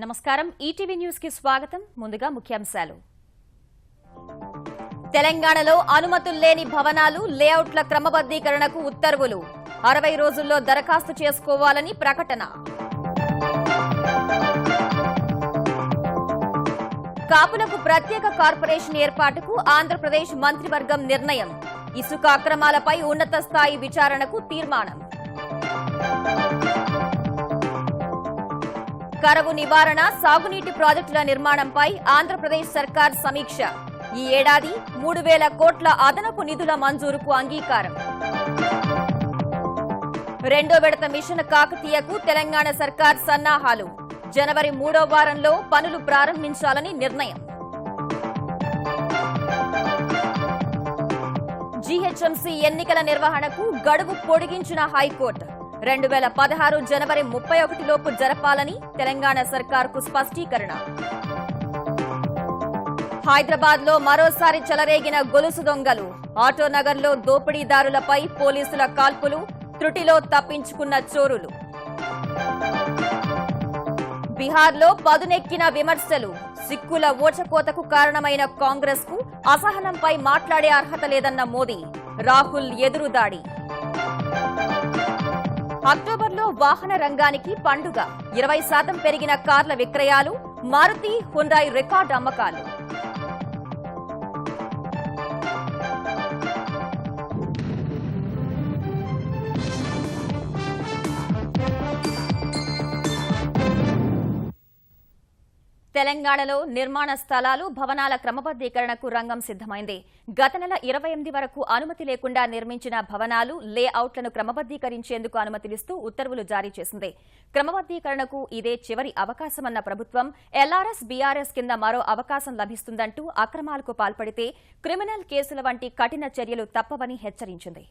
నమస్కారం ETV news కి స్వాగతం ముందుగా ముఖ్యాంశాలు తెలంగాణలో అనుమతులు లేని భవనాలు లేఅవుట్ల క్రమబద్ధీకరణకు ఉత్తర్వులు 60 రోజుల్లో దరఖాస్తు చేసుకోవాలని ప్రకటన కాపులకు ప్రత్యేక కార్పొరేషన్ ఏర్పాటుకు ఆంధ్రప్రదేశ్ మంత్రివర్గం నిర్ణయం ఇసుక అక్రమాలపై ఉన్నత స్థాయి విచారణకు తీర్మానం కరువు నివారణ సాగునీటి ప్రాజెక్టుల నిర్మాణంపై ఆంధ్రప్రదేశ్ సర్కార్ సమీక్ష ఈ ఏడాది 3000 కోట్ల అదనపు నిధుల మంజూరుకు అంగీకారం రెండో విడత మిషన్ కాకతీయకు తెలంగాణ సర్కార్ సన్నాహాలు జనవరి 3వ వారంలో పనులు ప్రారంభించాలని నిర్ణయం జీహెచ్ఎంసీ ఎన్నికల నిర్వహణకు గడువు పొడిగించిన హైకోర్టు 2016 జనవరి 31 లోపు జరపాలని తెలంగాణ సర్కార్కు స్పష్టీకరణ హైదరాబాద్ లో మరోసారి చెలరేగిన గొలుసు దొంగలు ఆటోనగర్లో దోపిడీదారులపై పోలీసుల కాల్పులు త్రుటిలో తప్పించుకున్న చోరులు బీహార్లో పదునెక్కిన విమర్శలు సిక్కుల ఓచకోతకు కారణమైన కాంగ్రెస్ కు అసహనంపై మాట్లాడే అర్హత లేదన్న మోదీ రాహుల్ ఎదురుదాడి అక్టోబర్లో వాహన రంగానికి పండుగ 20% పెరిగిన కార్ల విక్రయాలు మారుతి హుండాయ్ రికార్డు అమ్మకాలు తెలంగాణలో నిర్మాణ స్థలాలు భవనాల క్రమబద్దీకరణకు రంగం సిద్దమైంది గత నెల 28 వరకు అనుమతి లేకుండా నిర్మించిన భవనాలు లేఅవుట్లను క్రమబద్దీకరించేందుకు అనుమతినిస్తూ ఉత్తర్వులు జారీ చేసింది క్రమబద్దీకరణకు ఇదే చివరి అవకాశమన్న ప్రభుత్వం ఎల్ఆర్ఎస్ బీఆర్ఎస్ కింద మరో అవకాశం లభిస్తుందంటూ అక్రమాలకు పాల్పడితే క్రిమినల్ కేసుల వంటి కఠిన చర్యలు తప్పవని హెచ్చరించింది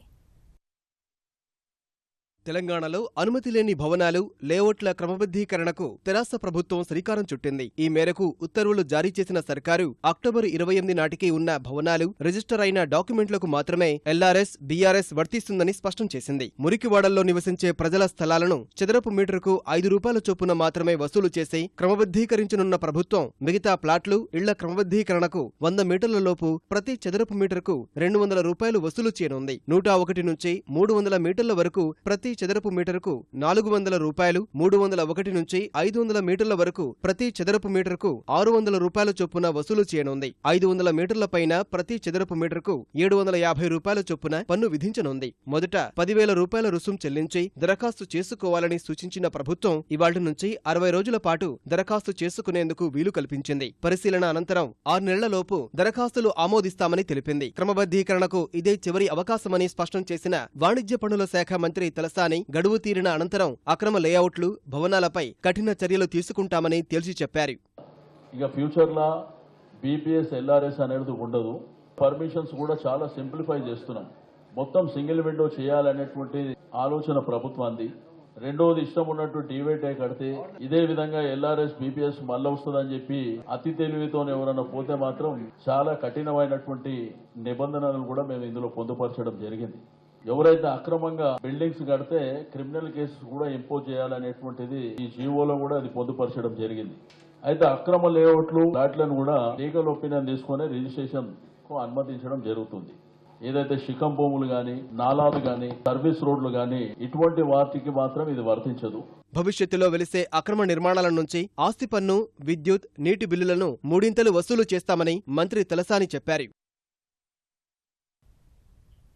తెలంగాణలో అనుమతి లేని భవనాలు లేఅవుట్ల క్రమబద్దీకరణకు తెరాస ప్రభుత్వం శ్రీకారం చుట్టింది ఈ మేరకు ఉత్తర్వులు జారీ చేసిన సర్కారు అక్టోబర్ 28 నాటికి ఉన్న భవనాలు రిజిస్టర్ అయిన డాక్యుమెంట్లకు మాత్రమే ఎల్ఆర్ఎస్ బీఆర్ఎస్ వర్తిస్తుందని స్పష్టం చేసింది మురికివాడల్లో నివసించే ప్రజల స్థలాలను చదరపు మీటరుకు 5 రూపాయల చొప్పున మాత్రమే వసూలు చేసి క్రమబద్దీకరించనున్న ప్రభుత్వం మిగతా ప్లాట్లు ఇళ్ల క్రమబద్దీకరణకు 100 మీటర్ల లోపు ప్రతి చదరపు మీటరుకు 200 రూపాయలు వసూలు చేయనుంది 101 నుంచి 300 మీటర్ల వరకు ప్రతి చదరపు మీటరుకు 400 రూపాయలు 301 నుంచి 500 మీటర్ల వరకు ప్రతి చదరపు మీటరుకు 600 రూపాయల చొప్పున వసూలు చేయనుంది 500 మీటర్ల పైన ప్రతి చదరపు మీటరుకు 750 రూపాయల చొప్పున పన్ను విధించనుంది మొదట 10,000 రూపాయల రుసుం చెల్లించి దరఖాస్తు చేసుకోవాలని సూచించిన ప్రభుత్వం ఇవాళ్టి నుంచి 60 రోజుల పాటు దరఖాస్తు చేసుకునేందుకు వీలు కల్పించింది పరిశీలన అనంతరం 6 నెలలలోపు దరఖాస్తులు ఆమోదిస్తామని తెలిపింది క్రమబద్దీకరణకు ఇదే చివరి అవకాశమని స్పష్టం చేసిన వాణిజ్య పన్నుల శాఖ మంత్రి తలసాని గడువు తీరిన అనంతరం అక్రమ లేఅవుట్లు భవనాలపై కఠిన చర్యలు తీసుకుంటామని తేల్చి చెప్పారు ఇక ఫ్యూచర్ లా బీపీఎస్ ఎల్ఆర్ఎస్ అనేది ఉండదు పర్మిషన్స్ కూడా చాలా సింప్లిఫై చేస్తున్నాం మొత్తం సింగిల్ విండో చేయాలనేటువంటి ఆలోచన ప్రభుత్వాన్ని రెండోది ఇష్టం ఉన్నట్టు టీవీటే కడితే ఇదే విధంగా ఎల్ఆర్ఎస్ బీపీఎస్ మళ్ళీ వస్తుందని చెప్పి అతి తెలివితో ఎవరన్నా పోతే మాత్రం చాలా కఠినమైనటువంటి నిబంధనలను కూడా మేము ఇందులో పొందుపరచడం జరిగింది ఎవరైతే అక్రమంగా బిల్డింగ్స్ కడితే క్రిమినల్ కేసు కూడా ఇంపోజ్ చేయాలనేటువంటిది ఈ జీవోలో కూడా అది పొందుపరచడం జరిగింది అయితే అక్రమ లేఅవుట్లు ఫ్లాట్లను కూడా లీగల్ ఒపీనియన్ తీసుకుని రిజిస్ట్రేషన్ కు అనుమతించడం జరుగుతుంది ఏదైతే శిఖం భూములు గాని నాలాలు గాని సర్వీస్ రోడ్లు గాని ఇటువంటి వాటికి మాత్రం ఇది వర్తించదు భవిష్యత్తులో వెలిసే అక్రమ నిర్మాణాల నుంచి ఆస్తి పన్ను విద్యుత్ నీటి బిల్లులను 3 వసూలు చేస్తామని మంత్రి తలసాని చెప్పారు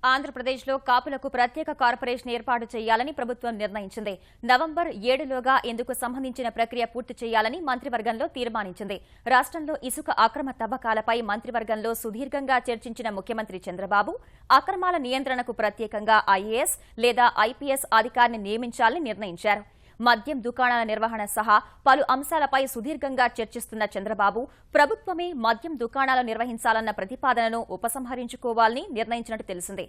ఆంధ్రప్రదేశ్లో కాపులకు ప్రత్యేక కార్పొరేషన్ ఏర్పాటు చేయాలని ప్రభుత్వం నిర్ణయించింది నవంబర్ 7లోగా ఇందుకు సంబంధించిన ప్రక్రియ పూర్తి చేయాలని మంత్రివర్గంలో తీర్మానించింది రాష్ట్రంలో ఇసుక అక్రమ తవ్వకాలపై మంత్రివర్గంలో సుదీర్ఘంగా చర్చించిన ముఖ్యమంత్రి చంద్రబాబు అక్రమాల నియంత్రణకు ప్రత్యేకంగా ఐఏఎస్ లేదా ఐపీఎస్ అధికారిని నియమించాలని నిర్ణయించారు మద్యం దుకాణాల నిర్వహణ సహా పలు అంశాలపై సుదీర్ఘంగా చర్చిస్తున్న చంద్రబాబు ప్రభుత్వమే మద్యం దుకాణాలు నిర్వహించాలన్న ప్రతిపాదనను ఉపసంహరించుకోవాలని నిర్ణయించినట్టు తెలిసింది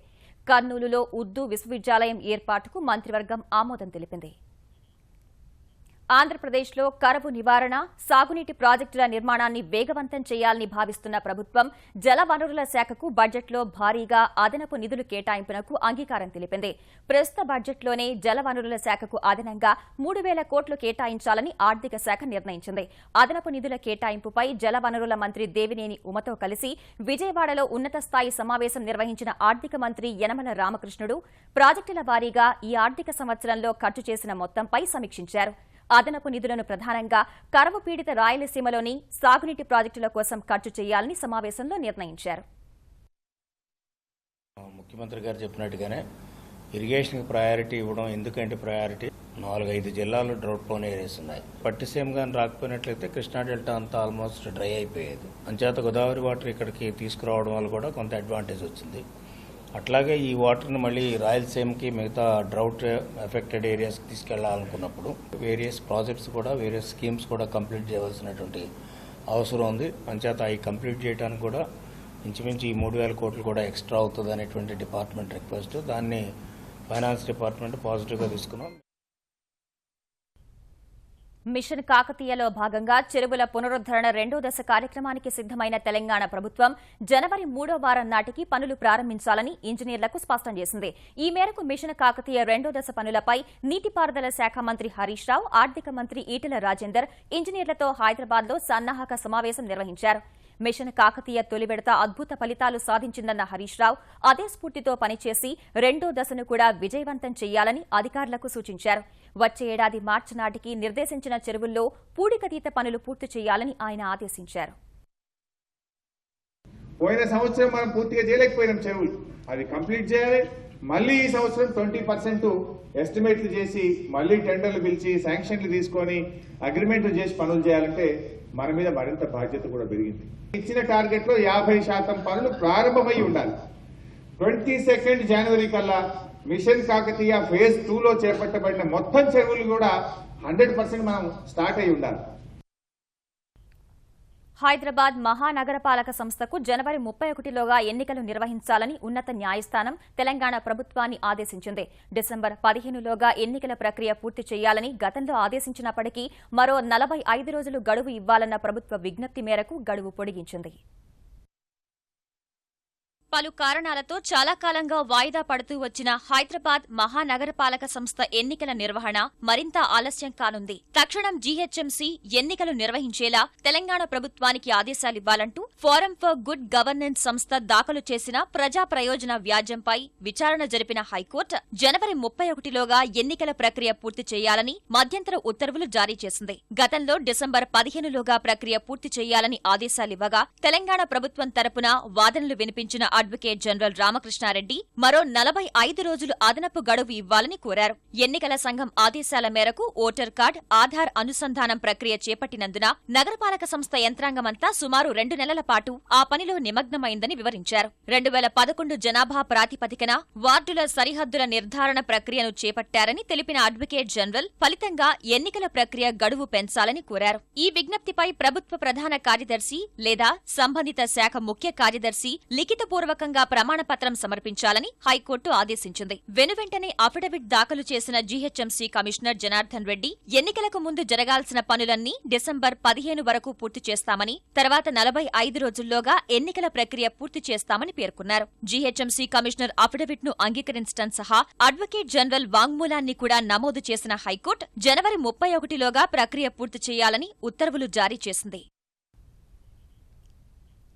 కర్నూలులో ఉర్దూ విశ్వవిద్యాలయం ఏర్పాటుకు మంత్రివర్గం ఆమోదం తెలిపింది ఆంధ్రప్రదేశ్లో కరువు నివారణ, సాగునీటి ప్రాజెక్టుల నిర్మాణాన్ని వేగవంతం చేయాలని భావిస్తున్న ప్రభుత్వం జలవనరుల శాఖకు బడ్జెట్లో భారీగా అదనపు నిధులు కేటాయింపునకు అంగీకారం తెలిపింది. ప్రస్తుత బడ్జెట్లోనే జలవనరుల శాఖకు అదనంగా 3,000 కోట్లు కేటాయించాలని ఆర్థిక శాఖ నిర్ణయించింది. అదనపు నిధుల కేటాయింపుపై జలవనరుల మంత్రి దేవినేని ఉమతో కలిసి విజయవాడలో ఉన్నత స్థాయి సమావేశం నిర్వహించిన ఆర్థిక మంత్రి యనమల రామకృష్ణుడు ప్రాజెక్టుల వారీగా ఈ ఆర్థిక సంవత్సరంలో ఖర్చు చేసిన మొత్తంపై సమీక్షించారు. అదనపు నిధులను ప్రధానంగా కరువు పీడిత రాయలసీమలోని సాగునీటి ప్రాజెక్టుల కోసం ఖర్చు చేయాలని సమావేశంలో నిర్ణయించారు. ముఖ్యమంత్రి గారు చెప్పినట్టుగానే ఇరిగేషన్కి ప్రయారిటీ ఇవ్వడం. ఎందుకంటే ప్రయారిటీ 4-5 జిల్లాలు డ్రౌట్ ప్రోన్ ఏరియాస్ ఉన్నాయి. పట్టిసీమ కానీ రాకపోయినట్లయితే కృష్ణా డెల్టా అంతా ఆల్మోస్ట్ డ్రై అయిపోయేది. అంచేత గోదావరి వాటర్ ఇక్కడికి తీసుకురావడం వల్ల కూడా కొంత అడ్వాంటేజ్ వచ్చింది. అట్లాగే ఈ వాటర్ని మళ్ళీ రాయలసీమకి మిగతా డ్రౌట్ ఎఫెక్టెడ్ ఏరియాస్కి తీసుకెళ్లాలనుకున్నప్పుడు వేరియస్ ప్రాజెక్ట్స్ కూడా వేరియస్ స్కీమ్స్ కూడా కంప్లీట్ చేయవలసినటువంటి అవసరం ఉంది. అంచేత అవి కంప్లీట్ చేయడానికి కూడా ఇంచుమించు ఈ 3,000 కోట్లు కూడా ఎక్స్ట్రా అవుతుంది అనేటువంటి డిపార్ట్మెంట్ రిక్వెస్ట్. దాన్ని ఫైనాన్స్ డిపార్ట్మెంట్ పాజిటివ్గా తీసుకున్నాం. మిషన్ కాకతీయలో భాగంగా చెరువుల పునరుద్దరణ 2వ దశ కార్యక్రమానికి సిద్దమైన తెలంగాణ ప్రభుత్వం జనవరి 3వ వారం నాటికి పనులు ప్రారంభించాలని ఇంజనీర్లకు స్పష్టం చేసింది. ఈ మేరకు మిషన్ కాకతీయ 2వ దశ పనులపై నీటిపారుదల శాఖ మంత్రి హరీష్ రావు, ఆర్థిక మంత్రి ఈటెల రాజేందర్ ఇంజనీర్లతో హైదరాబాద్లో సన్నాహక సమావేశం నిర్వహించారు. మిషన్ కాకతీయ తొలి విడత అద్భుత ఫలితాలు సాధించిందన్న హరీష్ రావు అదే స్ఫూర్తితో పనిచేసి 2వ దశను కూడా విజయవంతం చేయాలని అధికారులకు సూచించారు. వచ్చే ఏడాది మార్చి నాటికి నిర్దేశించిన చెరువుల్లో పూడికతీత పనులు పూర్తి చేయాలని ఆయన ఆదేశించారు. పోయిన సంవత్సరం మనం పూర్తిగా చేయలేకపోయినాం చెరువులు, అది కంప్లీట్ చేయాలి. మళ్ళీ ఈ సంవత్సరం 20% ఎస్టిమేట్లు చేసి మళ్ళీ టెండర్లు పిలిచి శాంక్షన్లు తీసుకొని అగ్రిమెంట్లు చేసి పనులు చేయాలంటే మన మీద మరింత బాధ్యత కూడా పెరిగింది. ఇచ్చిన టార్గెట్ లో 50% పనులు ప్రారంభమై ఉండాలి. 22 జనవరి కల్లా మిషన్ కాకతీయ ఫేజ్ 2లో చేపట్టబడిన మొత్తం చెరువులు కూడా 100% మనం స్టార్ట్ అయి ఉండాలి. హైదరాబాద్ మహానగరపాలక సంస్థకు జనవరి 31లోగా ఎన్నికలు నిర్వహించాలని ఉన్నత న్యాయస్థానం తెలంగాణ ప్రభుత్వాన్ని ఆదేశించింది. డిసెంబర్ 15లోగా ఎన్నికల ప్రక్రియ పూర్తి చేయాలని గతంలో ఆదేశించినప్పటికీ మరో 45 రోజులు గడువు ఇవ్వాలన్న ప్రభుత్వ విజ్ఞప్తి మేరకు గడువు పొడిగించింది. పలు కారణాలతో చాలా కాలంగా వాయిదా పడుతూ వచ్చిన హైదరాబాద్ మహానగరపాలక సంస్థ ఎన్నికల నిర్వహణ మరింత ఆలస్యం కానుంది. తక్షణం జీహెచ్ఎంసీ ఎన్నికలు నిర్వహించేలా తెలంగాణ ప్రభుత్వానికి ఆదేశాలివ్వాలంటూ ఫోరం ఫర్ గుడ్ గవర్నెన్స్ సంస్థ దాఖలు చేసిన ప్రజా ప్రయోజన వ్యాజ్యంపై విచారణ జరిపిన హైకోర్టు జనవరి 31లోగా ఎన్నికల ప్రక్రియ పూర్తి చేయాలని మధ్యంతర ఉత్తర్వులు జారీ చేసింది. గతంలో డిసెంబర్ 15లోగా ప్రక్రియ పూర్తి చేయాలని ఆదేశాలివ్వగా తెలంగాణ ప్రభుత్వం తరపున వాదనలు వినిపించిన అడ్వకేట్ జనరల్ రామకృష్ణారెడ్డి మరో 45 రోజులు అదనపు గడువు ఇవ్వాలని కోరారు. ఎన్నికల సంఘం ఆదేశాల మేరకు ఓటర్ కార్డ్, ఆధార్ అనుసంధానం ప్రక్రియ చేపట్టినందున నగరపాలక సంస్థ యంత్రాంగమంతా సుమారు 2 నెలల పాటు ఆ పనిలో నిమగ్నమైందని వివరించారు. 2011 జనాభా ప్రాతిపదికన వార్డుల సరిహద్దుల నిర్ధారణ ప్రక్రియను చేపట్టారని తెలిపిన అడ్వకేట్ జనరల్ ఫలితంగా ఎన్నికల ప్రక్రియ గడువు పెంచాలని కోరారు. ఈ విజ్ఞప్తిపై ప్రభుత్వ ప్రధాన కార్యదర్శి లేదా సంబంధిత శాఖ ముఖ్య కార్యదర్శి లిఖితపూర్వకంగా ప్రమాణపత్రం సమర్పించాలని హైకోర్టు ఆదేశించింది. వెనువెంటనే అఫిడవిట్ దాఖలు చేసిన జీహెచ్ఎంసీ కమిషనర్ జనార్దన్ రెడ్డి ఎన్నికలకు ముందు జరగాల్సిన పనులన్నీ డిసెంబర్ 15 వరకు పూర్తి చేస్తామని, తర్వాత 45 రోజుల్లోగా ఎన్నికల ప్రక్రియ పూర్తి చేస్తామని పేర్కొన్నారు. జీహెచ్ఎంసీ కమిషనర్ అఫిడవిట్ ను అంగీకరించడం సహా అడ్వకేట్ జనరల్ వాంగ్మూలాన్ని కూడా నమోదు చేసిన హైకోర్టు జనవరి 31లోగా ప్రక్రియ పూర్తి చేయాలని ఉత్తర్వులు జారీ చేసింది.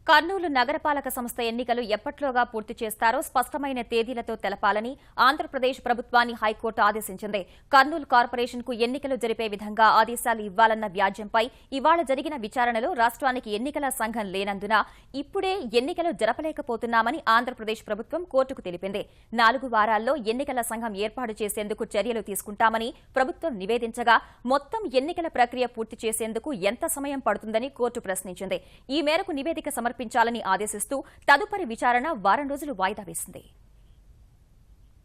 కర్నూలు నగరపాలక సంస్థ ఎన్నికలు ఎప్పట్లోగా పూర్తి చేస్తారో స్పష్టమైన తేదీలతో తెలపాలని ఆంధ్రప్రదేశ్ ప్రభుత్వాన్ని హైకోర్టు ఆదేశించింది. కర్నూలు కార్పొరేషన్కు ఎన్నికలు జరిపే విధంగా ఆదేశాలు ఇవ్వాలన్న వ్యాజ్యంపై ఇవాళ జరిగిన విచారణలో రాష్ట్రానికి ఎన్నికల సంఘం లేనందున ఇప్పుడే ఎన్నికలు జరపలేకపోతున్నామని ఆంధ్రప్రదేశ్ ప్రభుత్వం కోర్టుకు తెలిపింది. 4 వారాల్లో ఎన్నికల సంఘం ఏర్పాటు చేసేందుకు చర్యలు తీసుకుంటామని ప్రభుత్వం నివేదించగా మొత్తం ఎన్నికల ప్రక్రియ పూర్తి చేసేందుకు ఎంత సమయం పడుతుందని కోర్టు ప్రశ్నించింది. ఈ మేరకు నివేదిక సమర్పించాలని ఆదేశిస్తూ తదుపరి విచారణ వారం రోజులు వాయిదా వేసింది.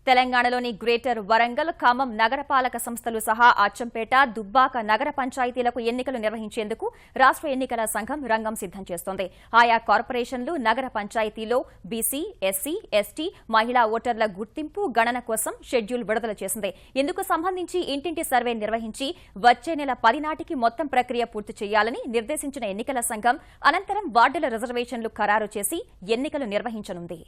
తెలంగాణలోని గ్రేటర్ వరంగల్, ఖమ్మం నగరపాలక సంస్థలు సహా అచ్చంపేట, దుబ్బాక నగర పంచాయతీలకు ఎన్నికలు నిర్వహించేందుకు రాష్ట్ర ఎన్నికల సంఘం రంగం సిద్దం చేస్తోంది. ఆయా కార్పొరేషన్లు, నగర పంచాయతీలో బీసీ, ఎస్సీ, ఎస్టీ, మహిళా ఓటర్ల గుర్తింపు, గణన కోసం షెడ్యూల్ విడుదల చేసింది. ఇందుకు సంబంధించి ఇంటింటి సర్వే నిర్వహించి వచ్చే నెల 10 నాటికి మొత్తం ప్రక్రియ పూర్తి చేయాలని నిర్దేశించిన ఎన్నికల సంఘం అనంతరం వార్డుల రిజర్వేషన్లు ఖరారు చేసి ఎన్నికలు నిర్వహించనుంది.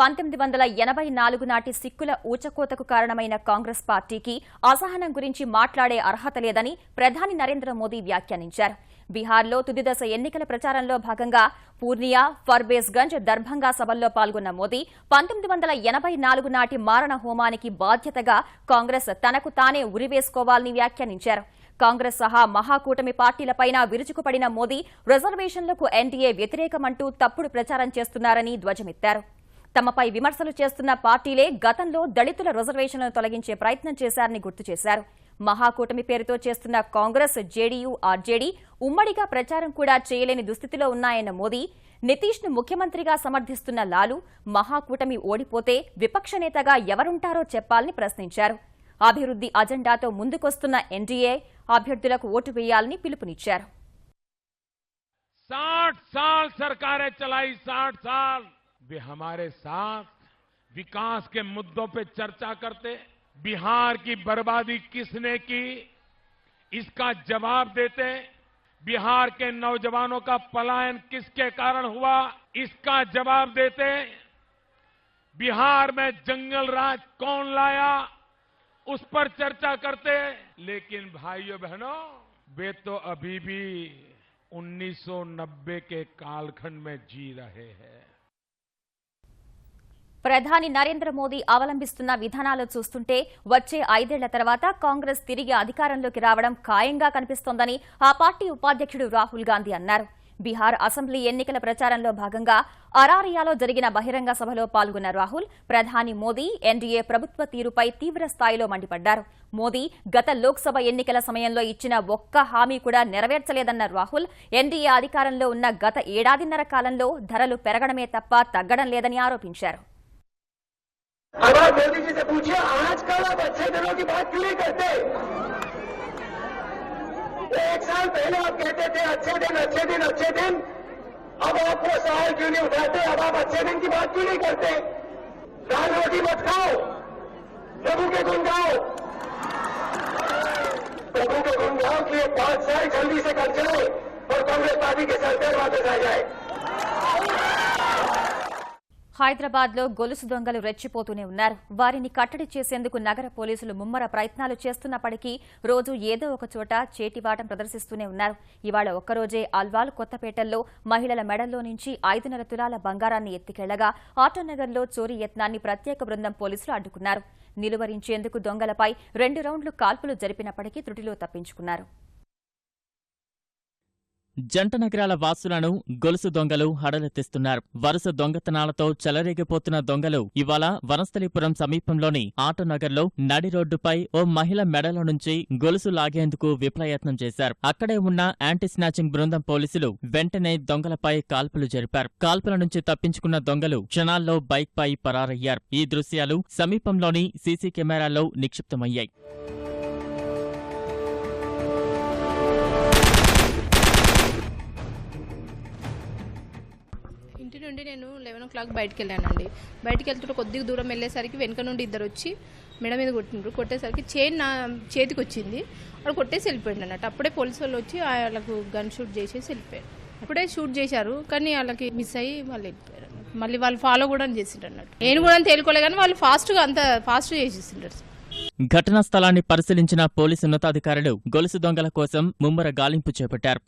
1984 నాటి సిక్కుల ఊచకోతకు కారణమైన కాంగ్రెస్ పార్టీకి అసహనం గురించి మాట్లాడే అర్హత లేదని ప్రధాని నరేంద్ర మోదీ వ్యాఖ్యానించారు. బీహార్లో తుదిదశ ఎన్నికల ప్రచారంలో భాగంగా పూర్నియా, ఫర్బేస్గంజ్, దర్భంగా సభల్లో పాల్గొన్న మోదీ 1984 నాటి మారణ హోమానికి బాధ్యతగా కాంగ్రెస్ తనకు తానే ఉరివేసుకోవాలని వ్యాఖ్యానించారు. కాంగ్రెస్ సహా మహాకూటమి పార్టీలపైన విరుచుకుపడిన మోదీ రిజర్వేషన్లకు ఎన్డీఏ వ్యతిరేకమంటూ తప్పుడు ప్రచారం చేస్తున్నారని ధ్వజమెత్తారు. తమపై విమర్శలు చేస్తున్న పార్టీలే గతంలో దళితుల రిజర్వేషన్లను తొలగించే ప్రయత్నం చేశారని గుర్తు చేశారు. మహాకూటమి పేరుతో చేస్తున్న కాంగ్రెస్, జేడీయూ, ఆర్జేడీ ఉమ్మడిగా ప్రచారం కూడా చేయలేని దుస్థితిలో ఉన్నాయన్న మోదీ నితీష్ను ముఖ్యమంత్రిగా సమర్థిస్తున్న లాలు మహాకూటమి ఓడిపోతే విపక్ష నేతగా ఎవరుంటారో చెప్పాలని ప్రశ్నించారు. అభివృద్ధి అజెండాతో ముందుకొస్తున్న ఎన్డీఏ అభ్యర్థులకు ఓటు వేయాలని పిలుపునిచ్చారు. 60 साल सरकारें चलाई, 60 साल वे हमारे साथ विकास के मुद्दों पे चर्चा करते, बिहार की बर्बादी किसने की इसका जवाब देते, बिहार के नौजवानों का पलायन किसके कारण हुआ इसका जवाब देते, बिहार में जंगल राज कौन लाया उस पर चर्चा करते। लेकिन भाइयों बहनों, वे तो अभी भी 1990 के कालखंड में जी रहे हैं। ప్రధాని నరేంద్ర మోదీ అవలంబిస్తున్న విధానాలు చూస్తుంటే వచ్చే 5 ఏళ్ల తర్వాత కాంగ్రెస్ తిరిగి అధికారంలోకి రావడం ఖాయంగా కనిపిస్తోందని ఆ పార్టీ ఉపాధ్యక్షుడు రాహుల్ గాంధీ అన్నారు. బీహార్ అసెంబ్లీ ఎన్నికల ప్రచారంలో భాగంగా అరారియాలో జరిగిన బహిరంగ సభలో పాల్గొన్న రాహుల్ ప్రధాని మోదీ, ఎన్డీఏ ప్రభుత్వ తీరుపై తీవ్ర స్థాయిలో మండిపడ్డారు. మోదీ గత లోక్సభ ఎన్నికల సమయంలో ఇచ్చిన ఒక్క హామీ కూడా నెరవేర్చలేదన్న రాహుల్ ఎన్డీఏ అధికారంలో ఉన్న గత ఏడాదిన్నర కాలంలో ధరలు పెరగడమే తప్ప తగ్గడం లేదని ఆరోపించారు. अब आप मोदी जी से पूछिए, आजकल आप अच्छे दिनों की बात क्यों नहीं करते? 1 साल पहले आप कहते थे अच्छे दिन अच्छे दिन अच्छे दिन, अब आप वो सवाल क्यों नहीं उठाते? अब आप अच्छे दिन की बात क्यों नहीं करते? दाल रोटी मत खाओ, प्रभु के गुण गाओ, प्रभु के गुण गाओ कि ये 5 साल जल्दी से कट जाए और कांग्रेस पार्टी के सरकार वापस आ जाए। హైదరాబాద్లో గొలుసు దొంగలు రెచ్చిపోతూనే ఉన్నారు. వారిని కట్టడి చేసేందుకు నగర పోలీసులు ముమ్మర ప్రయత్నాలు చేస్తున్నప్పటికీ రోజు ఏదో ఒక చోట చేటివాటం ప్రదర్శిస్తూనే ఉన్నారు. ఇవాళ ఒక్కరోజే అల్వాల్, కొత్తపేటల్లో మహిళల మెడల్లో నుంచి 5.5 తులాల బంగారాన్ని ఎత్తికెళ్లగా ఆటోనగర్లో చోరీ యత్నాన్ని ప్రత్యేక బృందం పోలీసులు అడ్డుకున్నారు. నిలువరించేందుకు దొంగలపై 2 రౌండ్లు కాల్పులు జరిపినప్పటికీ త్రుటిలో తప్పించుకున్నారు. జంట నగరాల వాసులను గొలుసు దొంగలు హడలెత్తిస్తున్నారు. వరుస దొంగతనాలతో చెలరేగిపోతున్న దొంగలు ఇవాళ వనస్థలిపురం సమీపంలోని ఆటోనగర్లో నడి రోడ్డుపై ఓ మహిళ మెడలో నుంచి గొలుసు లాగేందుకు విఫలయత్నం చేశారు. అక్కడే ఉన్న యాంటీ స్నాచింగ్ బృందం పోలీసులు వెంటనే దొంగలపై కాల్పులు జరిపారు. కాల్పుల నుంచి తప్పించుకున్న దొంగలు క్షణాల్లో బైక్పై పరారయ్యారు. ఈ దృశ్యాలు సమీపంలోని సీసీ కెమెరాల్లో నిక్షిప్తమయ్యాయి. ఇంటి నుండి నేను 11 o'clock బయటకు వెళ్ళానండి. బయటకు వెళ్తుంటే కొద్దిగా దూరం వెళ్ళేసరికి వెనక నుండి ఇద్దరు వచ్చి మెడ మీద కొట్టిండ్రు. కొట్టేసరికి చైన్ నా చేతికి వచ్చింది. వాడు కొట్టేసి వెళ్ళిపోయింది అన్నట్టు. అప్పుడే పోలీసు వాళ్ళు వచ్చి వాళ్ళకు గన్ షూట్ చేసేసి వెళ్ళిపోయారు. అప్పుడే షూట్ చేశారు, కానీ వాళ్ళకి మిస్ అయ్యి వాళ్ళు వెళ్ళిపోయారు. మళ్ళీ వాళ్ళు ఫాలో కూడా చేసిండ్రు అన్నట్టు. నేను కూడా తేలుకోలే, కానీ వాళ్ళు అంత ఫాస్ట్గా చేసేసిండ్రు. ఘటనా స్థలాన్ని పరిశీలించిన పోలీసు ఉన్నతాధికారులు గొలుసు దొంగల కోసం ముమ్మర గాలింపు చేపట్టారు.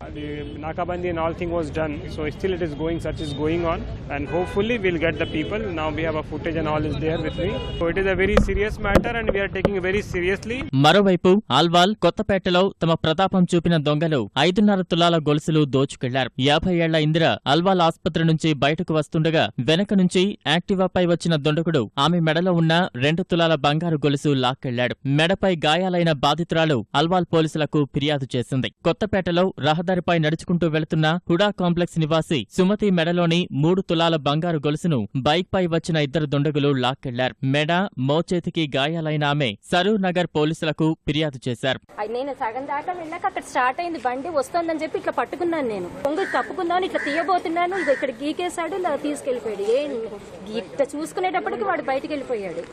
Nakabandi and all thing was done, so still it is going, search is going on, and hopefully we'll get the people. Now we have a footage and all is there with me, so it is a very serious matter and we are taking it very seriously. మరోవైపు ఆల్వాల్, కొత్తపేటలో తమ ప్రతాపం చూపిన దొంగలు 5.5 తులాల గొలుసులు దోచుకెళ్లారు. 50 ఏళ్ల ఇందిర అల్వాల్ ఆసుపత్రి నుంచి బయటకు వస్తుండగా వెనక నుంచి యాక్టివాపై వచ్చిన దొండకుడు ఆమె మెడలో ఉన్న 2 తులాల బంగారు గొలుసు లాక్కెళ్లారు. లాక్కెళ్లాడు. మెడపై గాయాలైన బాధితురాలు అల్వాల్ పోలీసులకు ఫిర్యాదు చేసింది. కొత్తపేటలో రహదారిపై నడుచుకుంటూ వెళుతున్న హుడా కాంప్లెక్స్ నివాసి సుమతి మెడలోని 3 తులాల బంగారు గొలుసును బైక్పై వచ్చిన 2 దుండగులు లాక్కెళ్లారు. మెడ, మోచేతికి గాయాలైన ఆమె సరూర్ నగర్ పోలీసులకు ఫిర్యాదు చేశారు. నేను సగం దాకా వెళ్ళాక అక్కడ స్టార్ట్ అయింది బండి వస్తుందని చెప్పి ఇట్లా పట్టుకున్నాను. నేను పొంగి తప్పుకుందాను ఇట్లా తీయబోతున్నాను. ఇక్కడ గీకేశాడు, తీసుకెళ్లిపోయాడు. ఇట్లా చూసుకునేటప్పటికి వాడు బయటికి వెళ్ళిపోయాడు.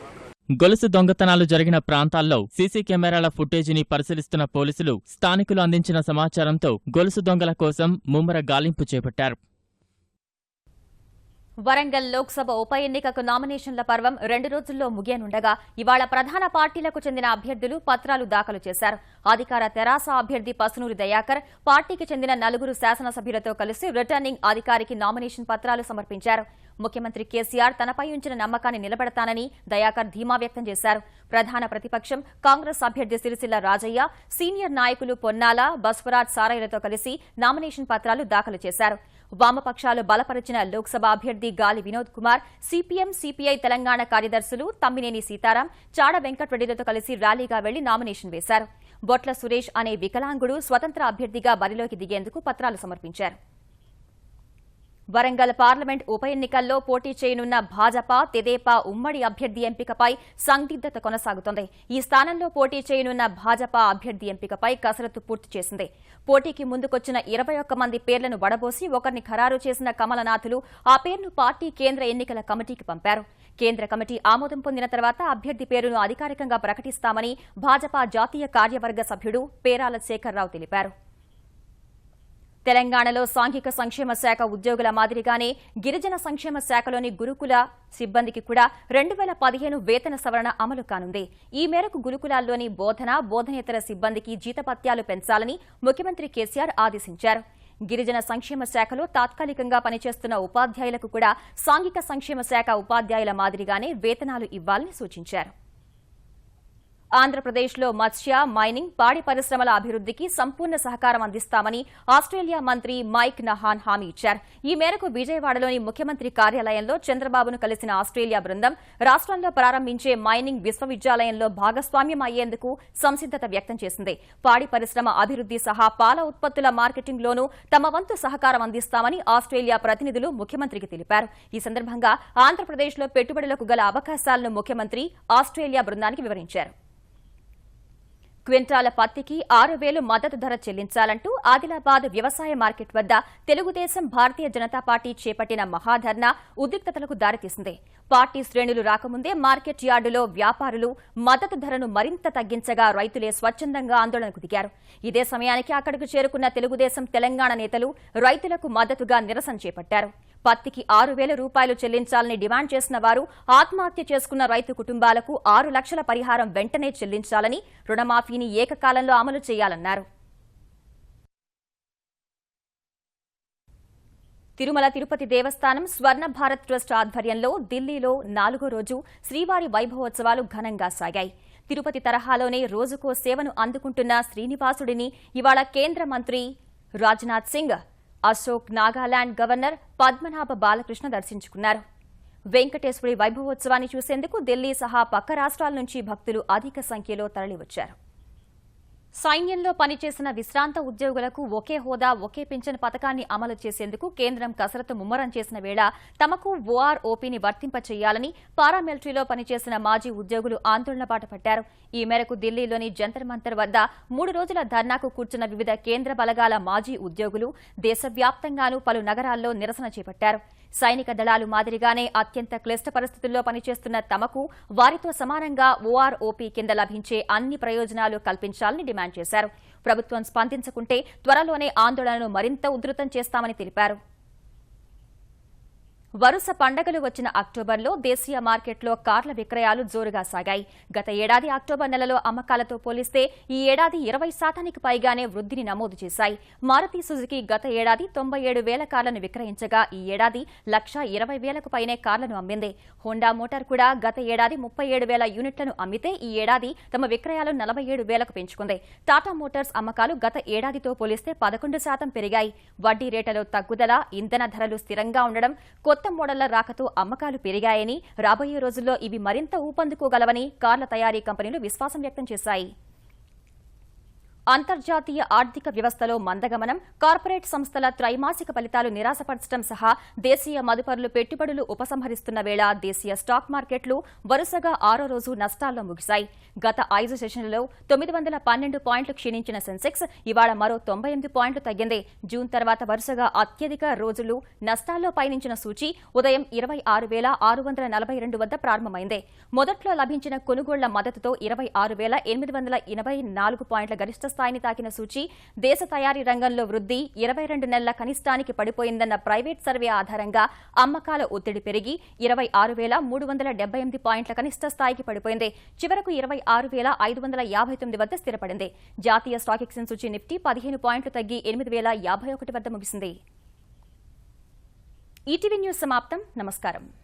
గొలుసు దొంగతనాలు జరిగిన ప్రాంతాల్లో సీసీ కెమెరాల ఫుటేజీని పరిశీలిస్తున్న పోలీసులు స్థానికులు అందించిన సమాచారంతో గొలుసు దొంగల కోసం ముమ్మర గాలింపు చేపట్టారు. వరంగల్ లోక్సభ ఉప ఎన్నికకు నామినేషన్ల పర్వం 2 రోజుల్లో ముగియనుండగా ఇవాళ ప్రధాన పార్టీలకు చెందిన అభ్యర్థులు పత్రాలు దాఖలు చేశారు. అధికార తెరాస అభ్యర్థి పసునూరి దయాకర్ పార్టీకి చెందిన 4 శాసనసభ్యులతో కలిసి రిటర్నింగ్ అధికారికి నామినేషన్ పత్రాలు సమర్పించారు. ముఖ్యమంత్రి కేసీఆర్ తనపై ఉంచిన నమ్మకాన్ని నిలబెడతానని దయాకర్ ధీమా వ్యక్తం చేశారు. ప్రధాన ప్రతిపక్షం కాంగ్రెస్ అభ్యర్థి సిరిసిల్ల రాజయ్య, సీనియర్ నాయకులు పొన్నాల, బస్వరాజ్ సారయ్యలతో కలిసి నామినేషన్ పత్రాలు దాఖలు చేశారు. వామపక్షాలు బలపరిచిన లోక్సభ అభ్యర్థి గాలి వినోద్ కుమార్, సిపిఎం, సిపిఐ తెలంగాణ కార్యదర్శులు తమ్మినేని సీతారాం, చాడ వెంకటరెడ్డిలతో కలిసి ర్యాలీగా వెళ్లి నామినేషన్ వేశారు. బొట్ల సురేష్ అనే వికలాంగుడు స్వతంత్ర అభ్యర్థిగా బరిలోకి దిగేందుకు పత్రాలు సమర్పించారు. వరంగల్ పార్లమెంట్ ఉప ఎన్నికల్లో పోటీ చేయనున్న భాజపా, తెదేపా ఉమ్మడి అభ్యర్థి ఎంపికపై సందిగ్ధత కొనసాగుతోంది. ఈ స్థానంలో పోటీ చేయనున్న భాజపా అభ్యర్థి ఎంపికపై కసరత్తు పూర్తి చేసింది. పోటీకి ముందుకొచ్చిన 21 మంది పేర్లను వడబోసి ఒకరిని ఖరారు చేసిన కమలనాథులు ఆ పేరును పార్టీ కేంద్ర ఎన్నికల కమిటీకి పంపారు. కేంద్ర కమిటీ ఆమోదం పొందిన తర్వాత అభ్యర్థి పేరును అధికారికంగా ప్రకటిస్తామని భాజపా జాతీయ కార్యవర్గ సభ్యుడు పేరాల శేఖర్రావు తెలిపారు. తెలంగాణలో సాంఘిక సంక్షేమ శాఖ ఉద్యోగుల మాదిరిగానే గిరిజన సంక్షేమ శాఖలోని గురుకుల సిబ్బందికి కూడా 2015 వేతన సవరణ అమలు కానుంది. ఈ మేరకు గురుకులాల్లోని బోధనేతర సిబ్బందికి జీతభత్యాలు పెంచాలని ముఖ్యమంత్రి కేసీఆర్ ఆదేశించారు. గిరిజన సంక్షేమ శాఖలో తాత్కాలికంగా పనిచేస్తున్న ఉపాధ్యాయులకు కూడా సాంఘిక సంక్షేమ శాఖ ఉపాధ్యాయుల మాదిరిగానే వేతనాలు ఇవ్వాలని సూచించారు. ఆంధ్రప్రదేశ్లో మత్స్య, మైనింగ్, పాడి పరిశ్రమల అభివృద్ధికి సంపూర్ణ సహకారం అందిస్తామని ఆస్ట్రేలియా మంత్రి మైక్ నహాన్ హామీ ఇచ్చారు. ఈ మేరకు విజయవాడలోని ముఖ్యమంత్రి కార్యాలయంలో చంద్రబాబును కలిసిన ఆస్ట్రేలియా బృందం రాష్ట్రంలో ప్రారంభించే మైనింగ్ విశ్వవిద్యాలయంలో భాగస్వామ్యం అయ్యేందుకు సంసిద్దత వ్యక్తం చేసింది. పాడి పరిశ్రమ అభివృద్ధి సహా పాల ఉత్పత్తుల మార్కెటింగ్లోనూ తమ వంతు సహకారం అందిస్తామని ఆస్ట్రేలియా ప్రతినిధులు ముఖ్యమంత్రికి తెలిపారు. ఈ సందర్భంగా ఆంధ్రప్రదేశ్లో పెట్టుబడులకు గల అవకాశాలను ముఖ్యమంత్రి ఆస్ట్రేలియా బృందానికి వివరించారు. క్వింటాల పత్తికి 6,000 మద్దతు ధర చెల్లించాలంటూ ఆదిలాబాద్ వ్యవసాయ మార్కెట్ వద్ద తెలుగుదేశం, భారతీయ జనతా పార్టీ చేపట్టిన మహాధర్నా ఉద్రిక్తతలకు దారితీసింది. పార్టీ శ్రేణులు రాకముందే మార్కెట్ యార్డులో వ్యాపారులు మద్దతు ధరను మరింత తగ్గించగా రైతులే స్వచ్ఛందంగా ఆందోళనకు దిగారు. ఇదే సమయానికి అక్కడకు చేరుకున్న తెలుగుదేశం, తెలంగాణ నేతలు రైతులకు మద్దతుగా నిరసన చేపట్టారు. పత్తికి 6,000 రూపాయలు చెల్లించాలని డిమాండ్ చేసిన వారు ఆత్మహత్య చేసుకున్న రైతు కుటుంబాలకు 6 లక్షల పరిహారం వెంటనే చెల్లించాలని, రుణమాఫీని ఏకకాలంలో అమలు చేయాలన్నారు. తిరుమల తిరుపతి దేవస్థానం స్వర్ణ భారత్ ట్రస్ట్ ఆధ్వర్యంలో ఢిల్లీలో 4వ రోజు శ్రీవారి వైభవోత్సవాలు ఘనంగా సాగాయి. తిరుపతి తరహాలోనే రోజుకో సేవను అందుకుంటున్న శ్రీనివాసుడిని ఇవాళ కేంద్ర మంత్రి రాజ్నాథ్ సింగ్, అశోక్, నాగాలాండ్ గవర్నర్ పద్మనాభ బాలకృష్ణ దర్శించుకున్నారు. వెంకటేశ్వరి వైభవోత్సవాన్ని చూసేందుకు ఢిల్లీ సహా పక్క రాష్ట్రాల నుంచి భక్తులు అధిక సంఖ్యలో తరలివచ్చారు. సైన్యంలో పనిచేసిన విశ్రాంత ఉద్యోగులకు ఒకే హోదా, ఒకే పింఛన్ పథకాన్ని అమలు చేసేందుకు కేంద్రం కసరత్తు ముమ్మరం చేసిన వేళ తమకు ఓఆర్ఓపీని వర్తింపచేయాలని పారామిలిటరీలో పనిచేసిన మాజీ ఉద్యోగులు ఆందోళన బాట పట్టారు. ఈ మేరకు ఢిల్లీలోని జంతర్ మంతర్ వద్ద 3 రోజుల ధర్నాకు కూర్చున్న వివిధ కేంద్ర బలగాల మాజీ ఉద్యోగులు దేశవ్యాప్తంగానూ పలు నగరాల్లో నిరసన చేపట్టారు. సైనిక దళాలు మాదిరిగానే అత్యంత క్లిష్ట పరిస్థితుల్లో పనిచేస్తున్న తమకు వారితో సమానంగా ఓఆర్ఓపీ కింద లభించే అన్ని ప్రయోజనాలు కల్పించాలని డిమాండ్ చేశారు. ప్రభుత్వం స్పందించకుంటే త్వరలోనే ఆందోళనను మరింత ఉధృతం చేస్తామని తెలిపారు. వరుస పండగలు వచ్చిన అక్టోబర్లో దేశీయ మార్కెట్లో కార్ల విక్రయాలు జోరుగా సాగాయి. గత ఏడాది అక్టోబర్ నెలలో అమ్మకాలతో పోలిస్తే ఈ ఏడాది 20% పైగానే వృద్ధిని నమోదు చేశాయి. మారుతి సుజుకి గత ఏడాది 97,000 కార్లను విక్రయించగా ఈ ఏడాది 1,20,000కు పైనే కార్లను అమ్మింది. హోండా మోటార్ కూడా గత ఏడాది 37,000 యూనిట్లను అమ్మితే ఈ ఏడాది తమ విక్రయాలు 47,000కు పెంచుకుంది. టాటా మోటార్స్ అమ్మకాలు గత ఏడాదితో పోలిస్తే 11% పెరిగాయి. వడ్డీ రేట్లలో తగ్గుదల, ఇంధన ధరలు స్థిరంగా ఉండడం, కొత్త కొత్త మోడళ్ల రాకతో అమ్మకాలు పెరిగాయని, రాబోయే రోజుల్లో ఇవి మరింత ఊపందుకోగలవని కార్ల తయారీ కంపెనీలు విశ్వాసం వ్యక్తం చేశాయి. అంతర్జాతీయ ఆర్థిక వ్యవస్థలో మందగమనం, కార్పొరేట్ సంస్థల త్రైమాసిక ఫలితాలు నిరాశపరచడం సహా దేశీయ మదుపరులు పెట్టుబడులు ఉపసంహరిస్తున్న వేళ దేశీయ స్టాక్ మార్కెట్లు వరుసగా 6వ రోజు నష్టాల్లో ముగిశాయి. గత 5 సెషన్లలో 912 పాయింట్లు క్షీణించిన సెన్సెక్స్ ఇవాళ మరో 98 పాయింట్లు తగ్గింది. జూన్ తర్వాత వరుసగా అత్యధిక రోజులు నష్టాల్లో పయనించిన సూచీ ఉదయం 26,642 వద్ద ప్రారంభమైంది. మొదట్లో లభించిన కొనుగోళ్ల మద్దతుతో 26,884 పాయింట్ల గరిష్ట స్థాయిని తాకిన సూచీ దేశ తయారీ రంగంలో వృద్ధి 22 నెలల కనిష్టానికి పడిపోయిందన్న ప్రైవేట్ సర్వే ఆధారంగా అమ్మకాల ఒత్తిడి పెరిగి 26,378 పాయింట్ల కనిష్ట స్థాయికి పడిపోయింది. చివరకు 26,559 వద్ద స్థిరపడింది. జాతీయ స్టాక్ ఎక్స్చేంజ్ సూచీ నిఫ్టీ 15 పాయింట్లు తగ్గి 8,051 వద్ద ముగిసింది. ఈటీవీ న్యూస్ సమాప్తం. నమస్కారం.